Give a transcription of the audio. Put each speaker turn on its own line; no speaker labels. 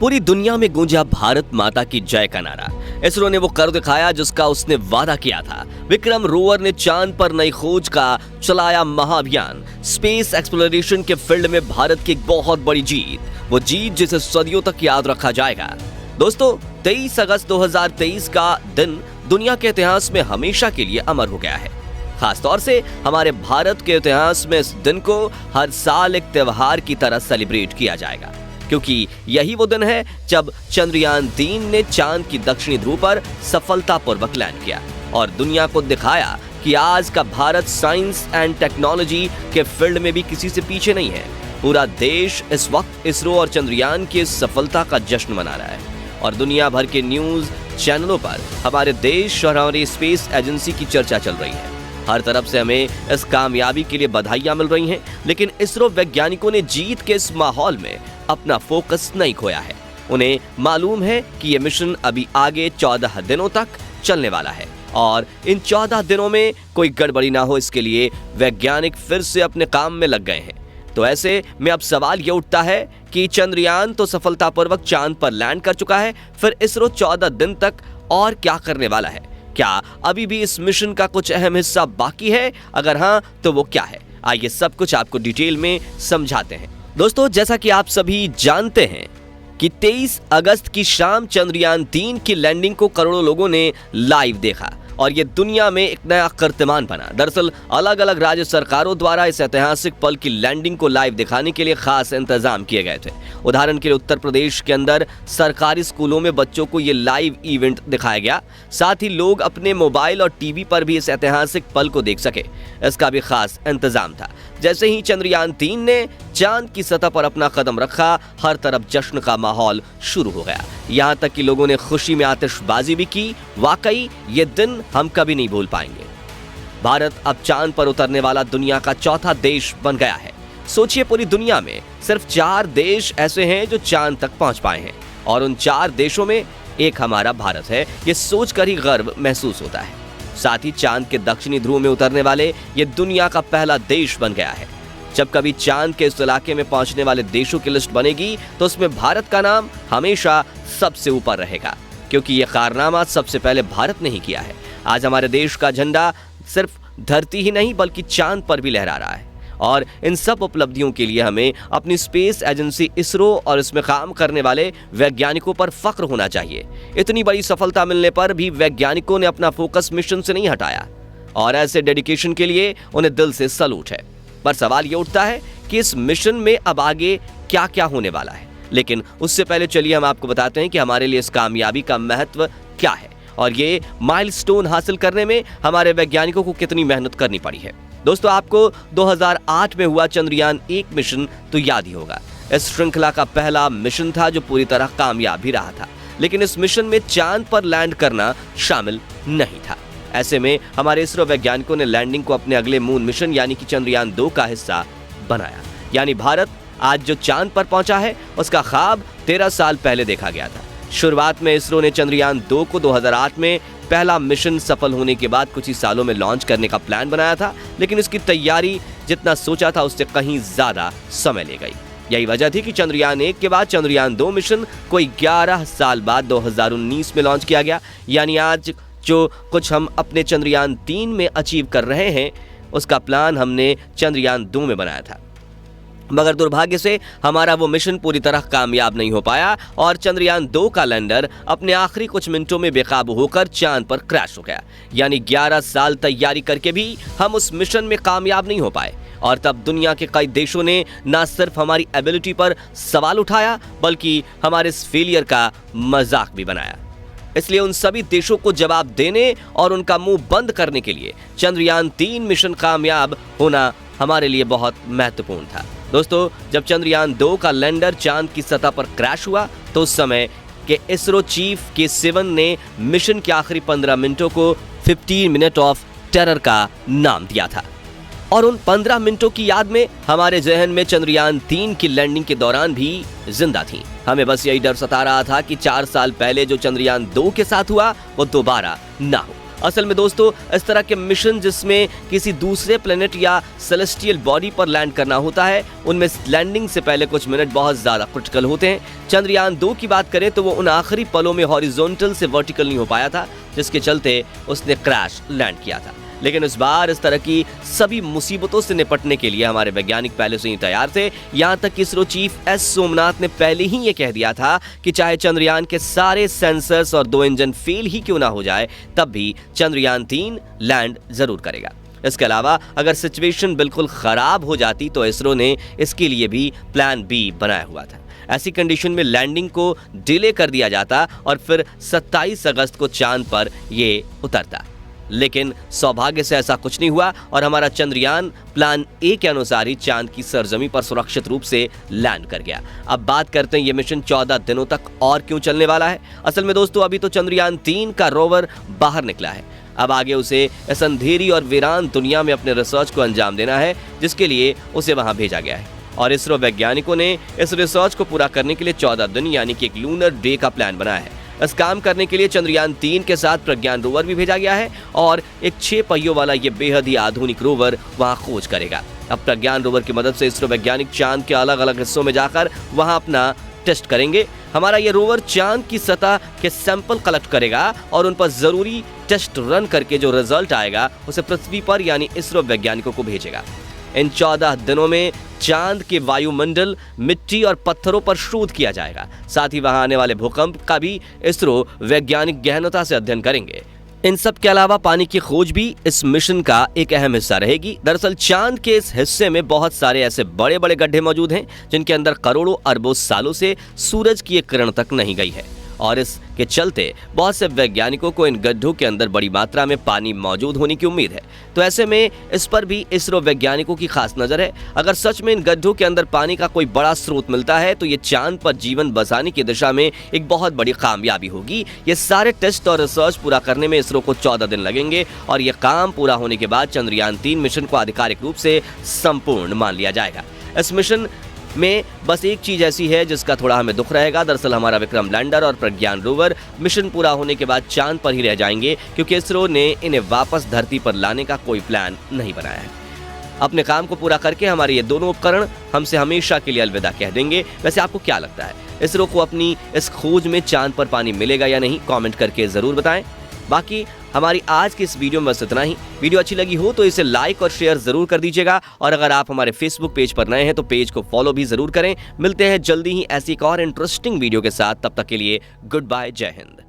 पूरी दुनिया में गूंजा भारत माता की जय का नारा। इसरो ने वो कर दिखाया जिसका उसने वादा किया था। विक्रम रोवर ने चांद पर नई खोज का चलाया महाअभियान। स्पेस एक्सप्लोरेशन के फील्ड में भारत की एक बहुत बड़ी जीत, वो जीत जिसे सदियों तक याद रखा जाएगा। दोस्तों, 23 अगस्त 2023 का दिन दुनिया के इतिहास में हमेशा के लिए अमर हो गया है। खासतौर से हमारे भारत के इतिहास में इस दिन को हर साल एक त्योहार की तरह सेलिब्रेट किया जाएगा, क्योंकि यही वो दिन है जब चंद्रयान 3 ने चांद की दक्षिणी ध्रुव पर सफलतापूर्वक लैंड किया और दुनिया को दिखाया कि आज का भारत साइंस एंड टेक्नोलॉजी के फील्ड में भी किसी से पीछे नहीं है। पूरा देश इस वक्त इसरो और चंद्रयान की सफलता का जश्न मना रहा है और दुनिया भर के न्यूज चैनलों पर हमारे देश और हमारी स्पेस एजेंसी की चर्चा चल रही है। हर तरफ से हमें इस कामयाबी के लिए बधाइयां मिल रही हैं, लेकिन इसरो वैज्ञानिकों ने जीत के इस माहौल में अपना फोकस नहीं खोया है। उन्हें मालूम है कि ये मिशन अभी आगे 14 दिनों तक चलने वाला है और इन 14 दिनों में कोई गड़बड़ी ना हो, इसके लिए वैज्ञानिक फिर से अपने काम में लग गए हैं। तो ऐसे में अब सवाल ये उठता है कि चंद्रयान तो सफलतापूर्वक चांद पर लैंड कर चुका है, फिर इसरो 14 दिन तक और क्या करने वाला है? क्या अभी भी इस मिशन का कुछ अहम हिस्सा बाकी है? अगर हाँ, तो वो क्या है? आइए सब कुछ आपको डिटेल में समझाते हैं। दोस्तों, जैसा कि आप सभी जानते हैं कि 23 अगस्त की शाम चंद्रयान 3 की लैंडिंग को करोड़ों लोगों ने लाइव देखा और ये दुनिया में एक नया कीर्तिमान बना। दरअसल अलग अलग राज्य सरकारों द्वारा इस ऐतिहासिक पल की लैंडिंग को लाइव दिखाने के लिए खास इंतजाम किए गए थे। उदाहरण के लिए उत्तर प्रदेश के अंदर सरकारी स्कूलों में बच्चों को ये लाइव इवेंट दिखाया गया, साथ ही लोग अपने मोबाइल और टीवी पर भी इस ऐतिहासिक पल को देख सके, इसका भी खास इंतजाम था। जैसे ही चंद्रयान 3 ने चांद की सतह पर अपना कदम रखा, हर तरफ जश्न का माहौल शुरू हो गया। यहाँ तक कि लोगों ने खुशी में आतिशबाजी भी की। वाकई ये दिन हम कभी नहीं भूल पाएंगे। भारत अब चांद पर उतरने वाला दुनिया का चौथा देश बन गया है। सोचिए, पूरी दुनिया में सिर्फ 4 देश ऐसे हैं जो चांद तक पहुंच पाए हैं और उन 4 देशों में एक हमारा भारत है। ये सोचकर ही गर्व महसूस होता है। साथ ही चांद के दक्षिणी ध्रुव में उतरने वाले ये दुनिया का पहला देश बन गया है। जब कभी चांद के इस इलाके में पहुंचने वाले देशों की लिस्ट बनेगी तो उसमें भारत का नाम हमेशा सबसे ऊपर रहेगा, क्योंकि यह कारनामा सबसे पहले भारत ने ही किया है। आज हमारे देश का झंडा सिर्फ धरती ही नहीं बल्कि चांद पर भी लहरा रहा है और इन सब उपलब्धियों के लिए हमें अपनी स्पेस एजेंसी इसरो और इसमें काम करने वाले वैज्ञानिकों पर फख्र होना चाहिए। इतनी बड़ी सफलता मिलने पर भी वैज्ञानिकों ने अपना फोकस मिशन से नहीं हटाया और ऐसे डेडिकेशन के लिए उन्हें दिल से सैल्यूट है। पर सवाल ये उठता है कि इस मिशन में अब आगे क्या क्या होने वाला है। लेकिन उससे पहले चलिए हम आपको बताते हैं कि हमारे लिए इस कामयाबी का महत्व क्या है और ये माइलस्टोन हासिल करने में हमारे वैज्ञानिकों को कितनी मेहनत करनी पड़ी है। दोस्तों, आपको 2008 में हुआ चंद्रयान 1 मिशन तो याद ही होगा। इस श्रृंखला का पहला मिशन था जो पूरी तरह कामयाब भी रहा था, लेकिन इस मिशन में चांद पर लैंड करना शामिल नहीं था। ऐसे में हमारे इसरो वैज्ञानिकों ने लैंडिंग को अपने अगले मून मिशन यानी कि चंद्रयान 2 का हिस्सा बनाया। यानी भारत आज जो चांद पर पहुंचा है उसका ख्वाब 13 साल पहले देखा गया था। शुरुआत में इसरो ने चंद्रयान 2 को 2008 में पहला मिशन सफल होने के बाद कुछ ही सालों में लॉन्च करने का प्लान बनाया था, लेकिन इसकी तैयारी जितना सोचा था उससे कहीं ज्यादा समय ले गई। यही वजह थी कि चंद्रयान 1 के बाद चंद्रयान 2 मिशन कोई 11 साल बाद 2019 में लॉन्च किया गया। यानी आज जो कुछ हम अपने चंद्रयान 3 में अचीव कर रहे हैं उसका प्लान हमने चंद्रयान 2 में बनाया था, मगर दुर्भाग्य से हमारा वो मिशन पूरी तरह कामयाब नहीं हो पाया और चंद्रयान 2 का लैंडर अपने आखिरी कुछ मिनटों में बेकाबू होकर चांद पर क्रैश हो गया। यानी 11 साल तैयारी करके भी हम उस मिशन में कामयाब नहीं हो पाए और तब दुनिया के कई देशों ने न सिर्फ हमारी एबिलिटी पर सवाल उठाया बल्कि हमारे इस फेलियर का मजाक भी बनाया। इसलिए उन सभी देशों को जवाब देने और उनका मुंह बंद करने के लिए चंद्रयान 3 मिशन कामयाब होना हमारे लिए बहुत महत्वपूर्ण था। दोस्तों, जब चंद्रयान 2 का लैंडर चांद की सतह पर क्रैश हुआ तो उस समय के इसरो चीफ के7 ने मिशन के आखिरी 15 मिनटों को 15 मिनट ऑफ टेरर का नाम दिया था और उन 15 मिनटों की याद में हमारे जहन में चंद्रयान 3 की लैंडिंग के दौरान भी जिंदा थी। हमें बस यही डर सता रहा था कि 4 साल पहले जो चंद्रयान 2 के साथ हुआ वो दोबारा ना हो। असल में दोस्तों इस तरह के मिशन जिसमें किसी दूसरे प्लेनेट या सेलेस्टियल बॉडी पर लैंड करना होता है, उनमें लैंडिंग से पहले कुछ मिनट बहुत ज्यादा क्रिटिकल होते हैं। चंद्रयान 2 की बात करें तो वो उन आखिरी पलों में हॉरिजॉन्टल से वर्टिकल नहीं हो पाया था, जिसके चलते उसने क्रैश लैंड किया था। लेकिन इस बार इस तरह की सभी मुसीबतों से निपटने के लिए हमारे वैज्ञानिक पहले से ही तैयार थे। यहां तक कि इसरो चीफ एस सोमनाथ ने पहले ही ये कह दिया था कि चाहे चंद्रयान के सारे सेंसर्स और 2 इंजन फेल ही क्यों ना हो जाए, तब भी चंद्रयान 3 लैंड जरूर करेगा। इसके अलावा अगर सिचुएशन बिल्कुल खराब हो जाती तो इसरो ने इसके लिए भी प्लान बी बनाया हुआ था। ऐसी कंडीशन में लैंडिंग को डिले कर दिया जाता और फिर 27 अगस्त को चांद पर ये उतरता। लेकिन सौभाग्य से ऐसा कुछ नहीं हुआ और हमारा चंद्रयान प्लान ए के अनुसार ही चांद की सरजमी पर सुरक्षित रूप से लैंड कर गया। अब बात करते हैं ये मिशन 14 दिनों तक और क्यों चलने वाला है। असल में दोस्तों अभी तो चंद्रयान 3 का रोवर बाहर निकला है। अब आगे उसे इस अंधेरी और वीरान दुनिया में अपने रिसर्च को अंजाम देना है, जिसके लिए उसे वहां भेजा गया है। और इसरो वैज्ञानिकों ने इस रिसर्च को पूरा करने के लिए 14 दिन यानी कि एक लूनर डे का प्लान बनाया है। इस काम करने के लिए चंद्रयान 3 के साथ प्रज्ञान रोवर भी भेजा गया है और एक 6 पहियों वाला ये बेहद ही आधुनिक रोवर वहां खोज करेगा। अब प्रज्ञान रोवर की मदद से इसरो वैज्ञानिक चांद के अलग अलग हिस्सों में जाकर वहां अपना टेस्ट करेंगे। हमारा ये रोवर चांद की सतह के सैंपल कलेक्ट करेगा और उन पर जरूरी टेस्ट रन करके जो रिजल्ट आएगा उसे पृथ्वी पर यानी इसरो वैज्ञानिकों को भेजेगा। इन 14 दिनों में चांद के वायुमंडल, मिट्टी और पत्थरों पर शोध किया जाएगा। साथ ही वहां आने वाले भूकंप का भी इसरो वैज्ञानिक गहनता से अध्ययन करेंगे। इन सब के अलावा पानी की खोज भी इस मिशन का एक अहम हिस्सा रहेगी। दरअसल चांद के इस हिस्से में बहुत सारे ऐसे बड़े बड़े गड्ढे मौजूद हैं जिनके अंदर करोड़ों अरबों सालों से सूरज की एक किरण तक नहीं गई है और इसके चलते बहुत से वैज्ञानिकों को इन गड्ढों के अंदर बड़ी मात्रा में पानी मौजूद होने की उम्मीद है। तो ऐसे में इस पर भी इसरो वैज्ञानिकों की खास नजर है। अगर सच में इन गड्ढों के अंदर पानी का कोई बड़ा स्रोत मिलता है तो ये चांद पर जीवन बसाने की दिशा में एक बहुत बड़ी कामयाबी होगी। ये सारे टेस्ट और रिसर्च पूरा करने में इसरो को 14 दिन लगेंगे और ये काम पूरा होने के बाद चंद्रयान 3 मिशन को आधिकारिक रूप से संपूर्ण मान लिया जाएगा। इस मिशन में बस एक चीज ऐसी है जिसका थोड़ा हमें दुख रहेगा। दरअसल हमारा विक्रम लैंडर और प्रज्ञान रोवर मिशन पूरा होने के बाद चांद पर ही रह जाएंगे, क्योंकि इसरो ने इन्हें वापस धरती पर लाने का कोई प्लान नहीं बनाया है। अपने काम को पूरा करके हमारे ये दोनों उपकरण हमसे हमेशा के लिए अलविदा कह देंगे। वैसे आपको क्या लगता है, इसरो को अपनी इस खोज में चांद पर पानी मिलेगा या नहीं? कमेंट करके जरूर बताएं। बाकी हमारी आज की इस वीडियो में बस इतना ही। वीडियो अच्छी लगी हो तो इसे लाइक और शेयर जरूर कर दीजिएगा और अगर आप हमारे फेसबुक पेज पर नए हैं तो पेज को फॉलो भी जरूर करें। मिलते हैं जल्दी ही ऐसी एक और इंटरेस्टिंग वीडियो के साथ। तब तक के लिए गुड बाय, जय हिंद।